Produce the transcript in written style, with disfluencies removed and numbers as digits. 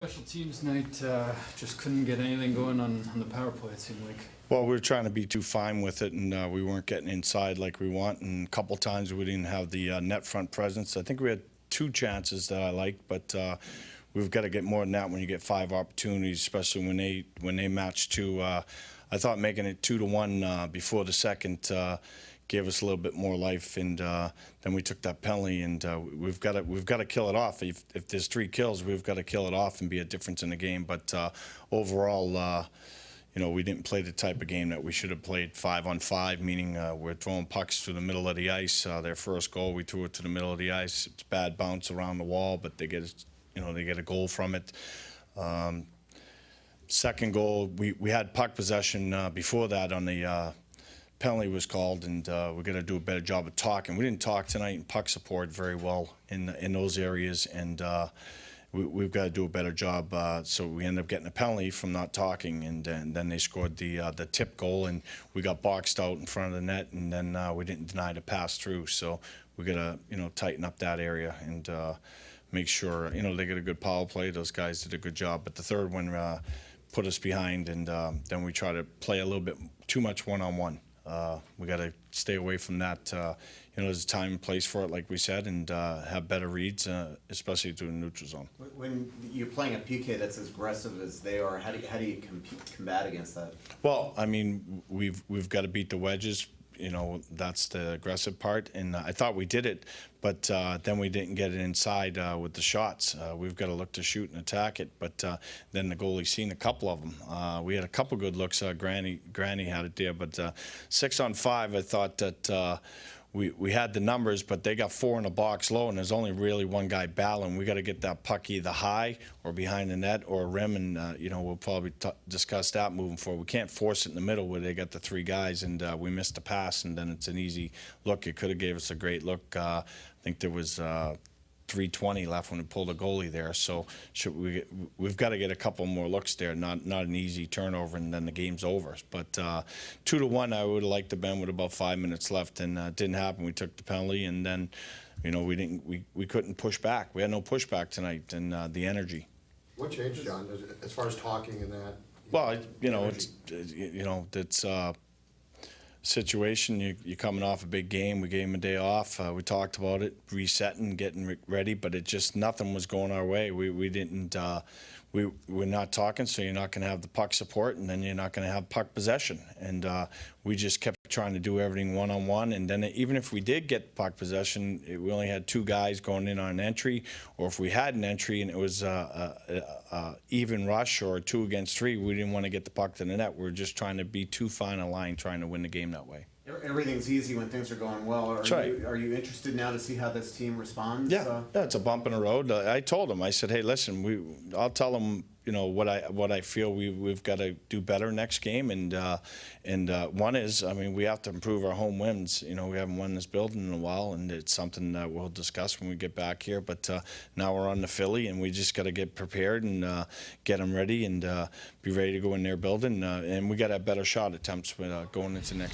Special teams night, just couldn't get anything going on the power play, it seemed like. Well, we were trying to be too fine with it, and we weren't getting inside like we want. And a couple times we didn't have the net front presence. I think we had 2 chances that I liked, but we've got to get more than that when you get 5 opportunities, especially when they match 2. I thought making it 2-1 before the second gave us a little bit more life, and then we took that penalty, and we've got to kill it off. If there's 3 kills, we've got to kill it off and be a difference in the game. But overall, you know, we didn't play the type of game that we should have played 5-on-5, meaning we're throwing pucks through the middle of the ice. Their first goal, we threw it to the middle of the ice. It's bad bounce around the wall, but they get a goal from it. Second goal, we had puck possession before that on the penalty was called, and we're going to do a better job of talking. We didn't talk tonight in puck support very well in those areas, and we've got to do a better job. So we ended up getting a penalty from not talking, and then they scored the tip goal, and we got boxed out in front of the net, and then we didn't deny the pass through. So we got to tighten up that area and make sure they get a good power play. Those guys did a good job, but the third one put us behind, and then we try to play a little bit too much one-on-one. We got to stay away from that. There's a time and place for it, like we said, and have better reads, especially through the neutral zone. When you're playing a PK that's as aggressive as they are, how do you combat against that? Well, I mean, we've got to beat the wedges. That's the aggressive part, and I thought we did it, but then we didn't get it inside with the shots. We've got to look to shoot and attack it, but then the goalie seen a couple of them. We had a couple good looks. Granny had it there, but 6-on-5, I thought that we had the numbers, but they got 4 in the box low, and there's only really one guy battling. We got to get that puck either high or behind the net or rim, and we'll probably discuss that moving forward. We can't force it in the middle where they got the 3 guys, and we missed the pass, and then it's an easy look. It could have gave us a great look. I think there was 3:20 left when we pulled a goalie there, so we've got to get a couple more looks there. Not an easy turnover, and then the game's over. But 2-1, I would have liked to been with about 5 minutes left, and it didn't happen. We took the penalty, and then we couldn't push back. We had no pushback tonight, and the energy. What changed, John, as far as talking and that? Well, it's situation. You're coming off a big game. We gave him a day off. We talked about it, resetting, getting ready, but it just nothing was going our way. We didn't. We're not talking, so you're not going to have the puck support, and then you're not going to have puck possession. And we just kept trying to do everything one-on-one. And then even if we did get puck possession, we only had 2 guys going in on an entry. Or if we had an entry and it was even rush or 2 against 3, we didn't want to get the puck to the net. We were just trying to be too fine a line, trying to win the game that way. Everything's easy when things are going well. Are you interested now to see how this team responds? Yeah, it's a bump in the road. I told them, I said, hey, listen, I'll tell them, what I feel we've got to do better next game, and one is, I mean, we have to improve our home wins. We haven't won this building in a while, and it's something that we'll discuss when we get back here. But now we're on the Philly, and we just got to get prepared and get them ready and be ready to go in their building, and we got to have better shot attempts going into next.